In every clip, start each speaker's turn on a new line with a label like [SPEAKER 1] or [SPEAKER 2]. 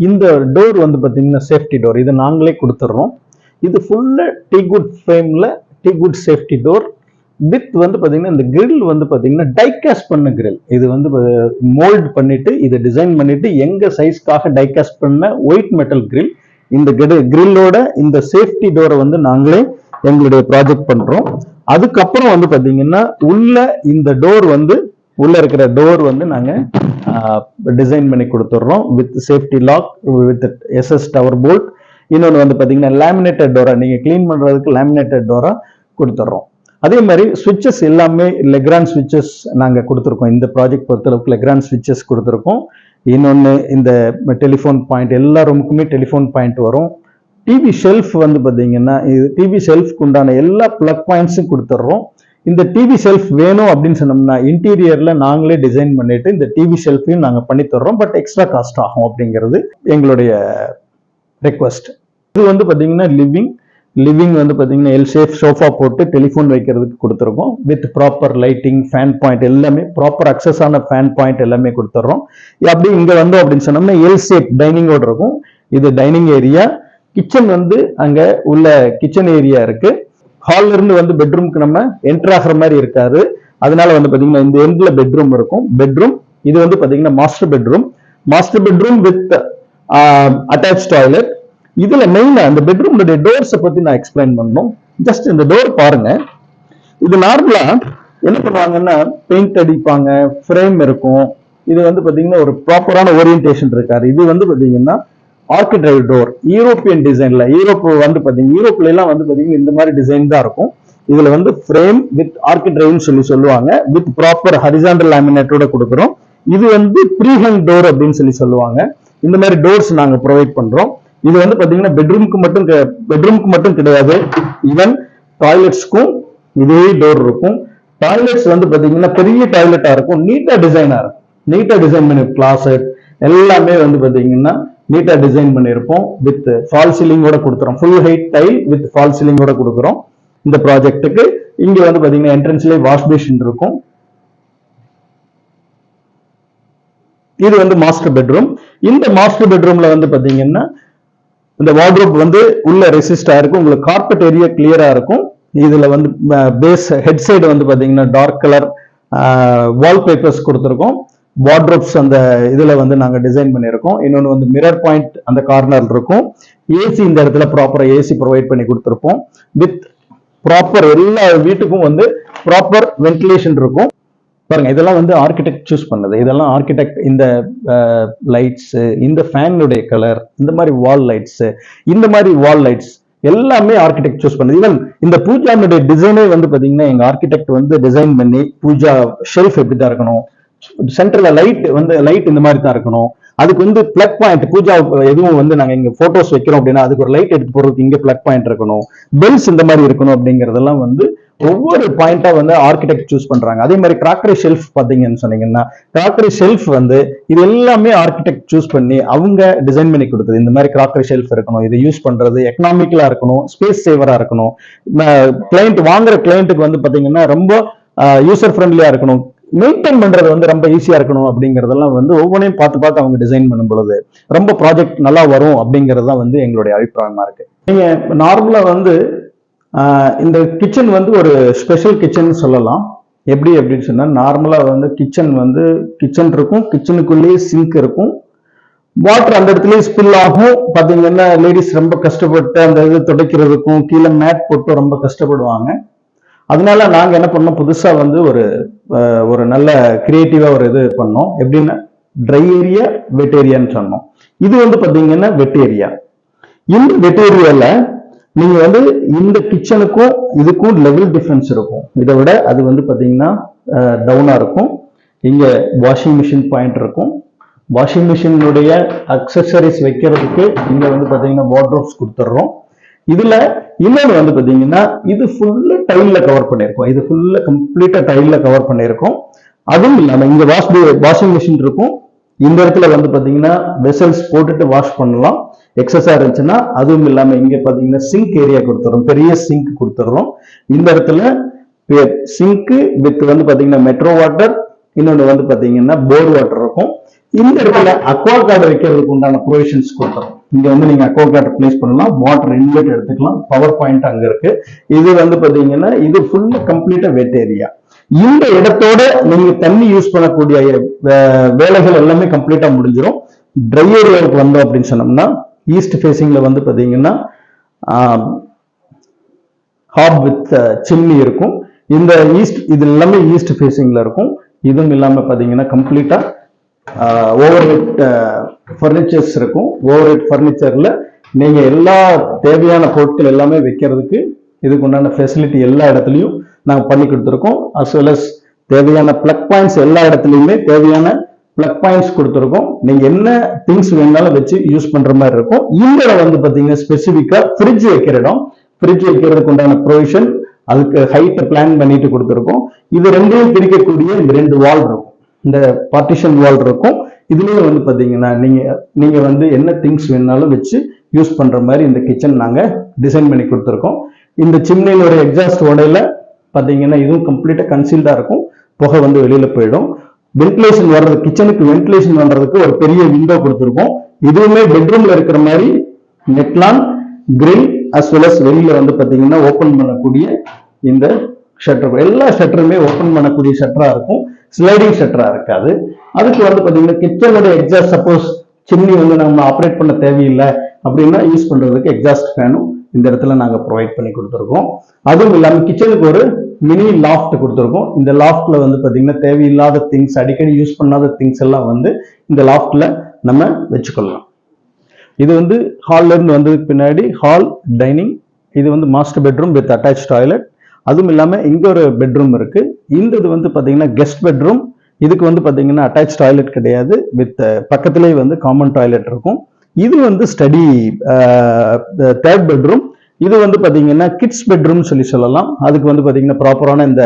[SPEAKER 1] இந்த டோர் வந்து பாத்தீங்கன்னா சேஃப்டி டோர், இது நாங்களே கொடுத்துட்றோம். இது ஃபுல்லா டீகுட் ஃப்ரேம்ல டீகுட் சேஃப்டி டோர் வித் வந்து பாத்தீங்கன்னா இந்த கிரில் வந்து பாத்தீங்கன்னா டைகாஸ்ட் பண்ண கிரில். இது வந்து மோல்ட் பண்ணிட்டு இதை டிசைன் பண்ணிட்டு எங்க சைஸ்க்காக டைகாஸ்ட் பண்ண ஒயிட் மெட்டல் கிரில். இந்த கிரில்லோட இந்த சேஃப்டி டோரை வந்து நாங்களே எங்களுடைய ப்ராஜெக்ட் பண்றோம். அதுக்கப்புறம் வந்து பாத்தீங்கன்னா உள்ள இந்த டோர் வந்து உள்ள இருக்கிற டோர் வந்து நாங்க டிசைன் பண்ணி கொடுத்துட்றோம் with safety lock with SS tower bolt. இன்னொன்று வந்து பாத்தீங்கன்னா லேமினேட்டட் டோரா, நீங்க கிளீன் பண்றதுக்கு லேமினேட்டட் டோரா கொடுத்துட்றோம். அதே மாதிரி சுவிட்சஸ் எல்லாமே லெக்ரான் சுவிட்சஸ் நாங்க கொடுத்துருக்கோம். இந்த ப்ராஜெக்ட் பொறுத்தளவுக்கு லெக்ரான் சுவிட்சஸ் கொடுத்துருக்கோம். இன்னொன்று இந்த டெலிஃபோன் பாயிண்ட், எல்லா ரூமுக்குமே டெலிஃபோன் பாயிண்ட் வரும். டிவி ஷெல்ஃப் வந்து பாத்தீங்கன்னா இது டிவி ஷெல்ஃப்க்கு உண்டான எல்லா பிளக் பாயிண்ட்ஸும் கொடுத்துட்றோம். இந்த டிவி ஷெல்ஃப் வேணும் அப்படின்னு சொன்னோம்னா இன்டீரியர்ல நாங்களே டிசைன் பண்ணிட்டு இந்த டிவி ஷெல்ஃபையும் நாங்க பண்ணி தர்றோம். பட் எக்ஸ்ட்ரா காஸ்ட் ஆகும் அப்படிங்கிறது எங்களுடைய ரெக்வஸ்ட். இது வந்து பாத்தீங்கன்னா லிவிங் வந்து பாத்தீங்கன்னா எல் ஷேப் சோஃபா போட்டு டெலிஃபோன் வைக்கிறதுக்கு கொடுத்துருக்கோம் with proper lighting, fan point எல்லாமே ப்ராப்பர் அக்சஸ் ஆன ஃபேன் பாயிண்ட் எல்லாமே கொடுத்துட்றோம். அப்படி இங்க வந்தோம் அப்படின்னு சொன்னோம்னா எல் ஷேப் டைனிங்கோட இருக்கும். இது டைனிங் ஏரியா. கிச்சன் வந்து அங்க உள்ள கிச்சன் ஏரியா இருக்கு. ஹால்ல இருந்து வந்து பெட்ரூம்க்கு நம்ம என்டர் ஆகிற மாதிரி இருக்காது. அதனால வந்து பாத்தீங்கன்னா இந்த எண்ட்ல பெட்ரூம் இருக்கும். பெட்ரூம் இது வந்து பாத்தீங்கன்னா master bedroom with attach toilet. இதுல மெயினா அந்த பெட்ரூம்னுடைய டோர்ஸை பத்தி நான் எக்ஸ்பிளைன் பண்ணணும். ஜஸ்ட் இந்த டோர் பாருங்க. இது நார்மலா என்ன பண்ணுவாங்கன்னா பெயிண்ட் அடிப்பாங்க, ஃப்ரேம் இருக்கும். இது வந்து பாத்தீங்கன்னா ஒரு ப்ராப்பரான ஓரியன்டேஷன் இருக்காது. இது வந்து பாத்தீங்கன்னா ஆர்கிட்ரைவ் டோர், யூரோப்பியன் டிசைன்ல. யூரோப்ல எல்லாம் வந்து பாத்தீங்கன்னா இந்த மாதிரி டிசைன் தான் இருக்கும். இதுல வந்து ஃப்ரேம் வித் ஆர்கிட்ரைவ்னு சொல்லுவாங்க வித் ப்ராப்பர் ஹரிசாண்டல் லேமினேட்டோட கொடுக்குறோம். இது வந்து ப்ரீஹேங் டோர் அப்படின்னு சொல்லுவாங்க. இந்த மாதிரி டோர்ஸ் நாங்க ப்ரொவைட் பண்றோம். இது வந்து பாத்தீங்கன்னா பெட்ரூம்க்கு மட்டும் கிடையாது, ஈவன் டாய்லெட்ஸ்க்கும் இதே டோர் இருக்கும். டாய்லெட்ஸ் வந்து பாத்தீங்கன்னா பெரிய டாய்லெட்டா இருக்கும், நீட்டா டிசைன் பண்ணி கிளாசெட் எல்லாமே வந்து பாத்தீங்கன்னா நீட்டா டிசைன் பண்ணியிருப்போம் வித் ஃபால் சீலிங்கோட கொடுத்துறோம். Full height tile with false சீலிங்கோட கொடுக்குறோம் இந்த ப்ராஜெக்ட்டுக்கு. இங்க வந்து பாத்தீங்கன்னா என்ட்ரன்ஸ்லயே வாஷ் பேசின் இருக்கும். இது வந்து மாஸ்டர் பெட்ரூம். இந்த மாஸ்டர் பெட்ரூம்ல வந்து பாத்தீங்கன்னா இந்த வார்ட்ரோப் வந்து உள்ள ரெசிஸ்டா இருக்கும். உங்களுக்கு கார்பெட் ஏரியா கிளியரா இருக்கும். இதுல வந்து பேஸ் ஹெட் சைடு வந்து பாத்தீங்கன்னா டார்க் கலர் வால்பேப்பர்ஸ் கொடுத்துருக்கோம். வார்ட்ரோப்ஸ் அந்த இதுல வந்து நாங்க டிசைன் பண்ணியிருக்கோம். இன்னொன்று வந்து மிரர் பாயிண்ட் அந்த கார்னர் இருக்கும். ஏசி இந்த இடத்துல ப்ராப்பரா ஏசி ப்ரொவைட் பண்ணி கொடுத்துருப்போம் வித் ப்ராப்பர் எல்லா வீட்டுக்கும் வந்து ப்ராப்பர் வென்டிலேஷன் இருக்கும். பாருங்க, இதெல்லாம் வந்து ஆர்கிடெக்ட் சூஸ் பண்ணது. இதெல்லாம் ஆர்கிடெக்ட் இந்த லைட்ஸ், இந்த ஃபேனுடைய கலர், இந்த மாதிரி வால் லைட்ஸ் எல்லாமே ஆர்கிடெக்ட் சூஸ் பண்ணது. ஈவன் இந்த பூஜானுடைய டிசைனே வந்து பாத்தீங்கன்னா எங்க ஆர்கிடெக்ட் வந்து டிசைன் பண்ணி பூஜா ஷெல்ஃப் எப்படிதான் இருக்கணும், சென்டர்ல லைட் இந்த மாதிரி தான் இருக்கணும், அதுக்கு வந்து பிளக் பாயிண்ட் பூஜா எதுவும் வந்து நாங்க இங்க போட்டோஸ் வைக்கிறோம் அப்படின்னா அதுக்கு ஒரு லைட் எடுத்து போறதுக்கு இங்க பிளக் பாயிண்ட் இருக்கணும், பெல்ஸ் இந்த மாதிரி இருக்கணும் அப்படிங்கறதெல்லாம் வந்து ஒவ்வொரு பாயிண்டா வந்து ஆர்கிடெக்ட் சூஸ் பண்றாங்க. அதே மாதிரி கிராக்கரி ஷெல்ஃப் பாத்தீங்கன்னு சொன்னீங்கன்னா கிராக்கரி ஷெல்ஃப் வந்து இது எல்லாமே ஆர்கிடெக்ட் சூஸ் பண்ணி அவங்க டிசைன் பண்ணி கொடுத்தது. இந்த மாதிரி கிராக்கரி ஷெல்ஃப் இருக்கணும், இது யூஸ் பண்றது எக்கனாமிக்கலா இருக்கணும், ஸ்பேஸ் சேவரா இருக்கணும், வாங்குற கிளையண்ட்டுக்கு வந்து பாத்தீங்கன்னா ரொம்ப யூசர் ஃப்ரெண்ட்லியா இருக்கணும், மெயின்டைன் பண்றது வந்து ரொம்ப ஈஸியா இருக்கணும் அப்படிங்கறதெல்லாம் வந்து ஒவ்வொன்றையும் பார்த்து அவங்க டிசைன் பண்ணும் பொழுது ரொம்ப ப்ராஜெக்ட் நல்லா வரும் அப்படிங்கிறது தான் வந்து எங்களுடைய அபிப்பிராயமா இருக்கு. நீங்க நார்மலா வந்து இந்த கிச்சன் வந்து ஒரு ஸ்பெஷல் கிச்சன் சொல்லலாம். எப்படி அப்படின்னு சொன்னா நார்மலா வந்து கிச்சன் இருக்கும், கிச்சனுக்குள்ளேயே சிங்க் இருக்கும், வாட்டர் அந்த இடத்துலயே ஸ்பில் ஆகும். பாத்தீங்கன்னா லேடிஸ் ரொம்ப கஷ்டப்பட்டு அந்த இது துடைக்கிறதுக்கும் கீழே மேட் போட்டு ரொம்ப கஷ்டப்படுவாங்க. அதனால நாங்க என்ன பண்ணோம், புதுசா வந்து ஒரு நல்ல கிரியேட்டிவா ஒரு இது பண்ணோம். எப்படின்னா ட்ரை ஏரியா வெட் ஏரியான்னு சொன்னோம். இது வந்து பாத்தீங்கன்னா வெட் ஏரியா. இந்த வெட் ஏரியால நீங்க வந்து இந்த கிச்சனுக்கும் இதுக்கும் லெவல் டிஃபரன்ஸ் இருக்கும். இதை விட அது வந்து பாத்தீங்கன்னா டவுனா இருக்கும். இங்க வாஷிங் மிஷின் பாயிண்ட் இருக்கும். வாஷிங் மிஷினுடைய அக்சசரிஸ் வைக்கிறதுக்கு இங்க வந்து பாத்தீங்கன்னா வார்ட்ரோப்ஸ் கொடுத்துட்றோம். இதுல இன்னொன்று வந்து பாத்தீங்கன்னா இது ஃபுல்லா டைல்ல கவர் பண்ணியிருக்கோம். இது ஃபுல்லா கம்ப்ளீட்டா டைல்ல கவர் பண்ணியிருக்கோம். அதுவும் இல்லாம இங்க வாஷிங் மிஷின் இருக்கும். இந்த இடத்துல வந்து பாத்தீங்கன்னா வெசல்ஸ் போட்டுட்டு வாஷ் பண்ணலாம். எக்ஸஸா இருந்துச்சுன்னா அதுவும் இல்லாம இங்க பாத்தீங்கன்னா சிங்க் ஏரியா கொடுத்துறோம், பெரிய சிங்க் கொடுத்துறோம். இந்த இடத்துல சிங்க் வித் வந்து பாத்தீங்கன்னா மெட்ரோ வாட்டர் இன்னொன்று வந்து பாத்தீங்கன்னா போர் வாட்டர் இருக்கும். இந்த இடத்துல அக்வா கார்டு வைக்கிறதுக்கு உண்டான ப்ரொவிஷன்ஸ் கொடுத்துரும். இங்க வந்து நீங்க அக்வா கார்டு பிளேஸ் பண்ணலாம், வாட்டர் இன்லெட் எடுத்துக்கலாம், பவர் பாயிண்ட் அங்க இருக்கு. இது வந்து பாத்தீங்கன்னா இது ஃபுல்லா கம்ப்ளீட்டா வெட் ஏரியா. இந்த இடத்தோட நீங்க தண்ணி யூஸ் பண்ணக்கூடிய வேலைகள் எல்லாமே கம்ப்ளீட்டா முடிஞ்சிடும். ட்ரை ஏரியாவுக்கு வந்தோம் அப்படின்னு சொன்னோம்னா ஈஸ்ட் ஃபேசிங்ல வந்து பாத்தீங்கன்னா ஹாப் வித் சிம்னி இருக்கும். இந்த ஈஸ்ட் இது எல்லாமே ஈஸ்ட் ஃபேசிங்ல இருக்கும். இதுவும் இல்லாம பாத்தீங்கன்னா கம்ப்ளீட்டா ஓவர் ஹெட் ஃபர்னிச்சர்ஸ் இருக்கும். ஓவர் ஹெட் ஃபர்னிச்சர்ல நீங்க எல்லா தேவையான பொருட்கள் எல்லாமே வைக்கிறதுக்கு இதுக்கு உண்டான ஃபெசிலிட்டி எல்லா இடத்துலையும் நாங்கள் பண்ணி கொடுத்துருக்கோம். அஸ் வெல் அஸ் தேவையான பிளக் பாயிண்ட்ஸ் எல்லா இடத்துலையுமே தேவையான பிளக் பாயிண்ட்ஸ் கொடுத்துருக்கோம். நீங்க என்ன திங்ஸ் வேணாலும் வச்சு யூஸ் பண்ற மாதிரி இருக்கும். இந்த இடம் வந்து பாத்தீங்கன்னா ஸ்பெசிபிக்கா ஃப்ரிட்ஜ் வைக்கிற இடம். ஃப்ரிட்ஜ் வைக்கிறதுக்கு உண்டான ப்ரொவிஷன் அதுக்கு ஹைட்டை பிளான் பண்ணிட்டு கொடுத்துருக்கோம். இது ரெண்டையும் பிரிக்கக்கூடிய இந்த 2 வால் இருக்கும். இந்த பார்ட்டிஷன் வால் இருக்கும். இதுலயும் வந்து பாத்தீங்கன்னா நீங்க வந்து என்ன திங்ஸ் வேணாலும் வச்சு யூஸ் பண்ற மாதிரி இந்த கிச்சன் நாங்க டிசைன் பண்ணி கொடுத்துருக்கோம். இந்த சிம்னியோட எக்ஸாஸ்ட் உடையில பாத்தீங்கன்னா இதுவும் கம்ப்ளீட்டா கன்சீல்டா இருக்கும். புகை வந்து வெளியில போயிடும். வென்டிலேஷன் வர்றது, கிச்சனுக்கு வென்டிலேஷன் பண்றதுக்கு ஒரு பெரிய விண்டோ கொடுத்துருக்கோம். இதுவுமே பெட்ரூம்ல இருக்கிற மாதிரி netlon grill as well as வெளியில வந்து பாத்தீங்கன்னா ஓபன் பண்ணக்கூடிய இந்த ஷட்டர், எல்லா ஷட்டருமே ஓபன் பண்ணக்கூடிய ஷட்டரா இருக்கும். ஸ்லைடிங் ஷட்டரா இருக்காது. அதுக்கு வந்து பாத்தீங்கன்னா கிச்சனோட எக்ஸாஸ்ட் சப்போஸ் சிம்னி வந்து நம்ம ஆப்ரேட் பண்ண தேவையில்லை அப்படின்னா யூஸ் பண்றதுக்கு எக்ஸாஸ்ட் ஃபேனும் இந்த இடத்துல நாங்க ப்ரொவைட் பண்ணி கொடுத்துருக்கோம். அதுவும் இல்லாம கிச்சனுக்கு ஒரு மினி லாஃப்ட் கொடுத்துருக்கோம். இந்த லாஃப்ட்ல வந்து பாத்தீங்கன்னா தேவையில்லாத திங்ஸ், அடிக்கடி யூஸ் பண்ணாத திங்ஸ் எல்லாம் வந்து இந்த லாஃப்ட்ல நம்ம வச்சுக்கொள்ளலாம். இது வந்து ஹால்ல இருந்து வந்ததுக்கு பின்னாடி ஹால் டைனிங். இது வந்து master bedroom with attach toilet. அதுவும் இல்லாம இங்க ஒரு பெட்ரூம் இருக்கு. இந்த இது வந்து பாத்தீங்கன்னா கெஸ்ட் பெட்ரூம். இதுக்கு வந்து பாத்தீங்கன்னா அட்டாச் டாய்லெட் கிடையாது, வித் பக்கத்திலேயே வந்து காமன் டாய்லெட் இருக்கும். இது வந்து ஸ்டடி தேர்ட் பெட்ரூம். இது வந்து பாத்தீங்கன்னா கிட்ஸ் பெட்ரூம் சொல்லலாம். அதுக்கு வந்து பாத்தீங்கன்னா ப்ராப்பரான இந்த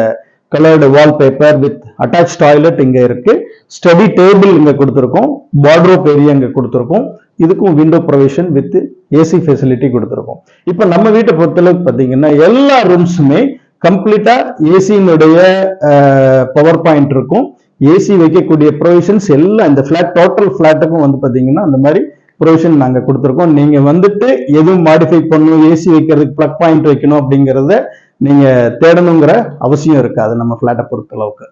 [SPEAKER 1] coloured wallpaper with attach toilet இங்க இருக்கு. ஸ்டடி டேபிள் இங்க கொடுத்துருக்கோம். வார்ட்ரோப் ஏரியா இங்க கொடுத்துருக்கோம். இதுக்கும் window provision with AC facility கொடுத்துருக்கோம். இப்ப நம்ம வீட்டை பொறுத்தளவுக்கு பாத்தீங்கன்னா எல்லா ரூம்ஸுமே கம்ப்ளீட்டா ஏசியினுடைய பவர் பாயிண்ட் இருக்கும். ஏசி வைக்கக்கூடிய ப்ரொவிஷன்ஸ் எல்லாம் இந்த ஃபிளாட் டோட்டல் ஃபிளாட்டுக்கும் வந்து பாத்தீங்கன்னா அந்த மாதிரி ப்ரொவிஷன் நாங்க கொடுத்துருக்கோம். நீங்க வந்துட்டு எதுவும் மாடிஃபை பண்ணணும், ஏசி வைக்கிறதுக்கு பிளக் பாயிண்ட் வைக்கணும் அப்படிங்கறத நீங்க தேடணுங்கிற அவசியம் இருக்காது நம்ம ஃபிளாட்டை பொறுத்த அளவுக்கு.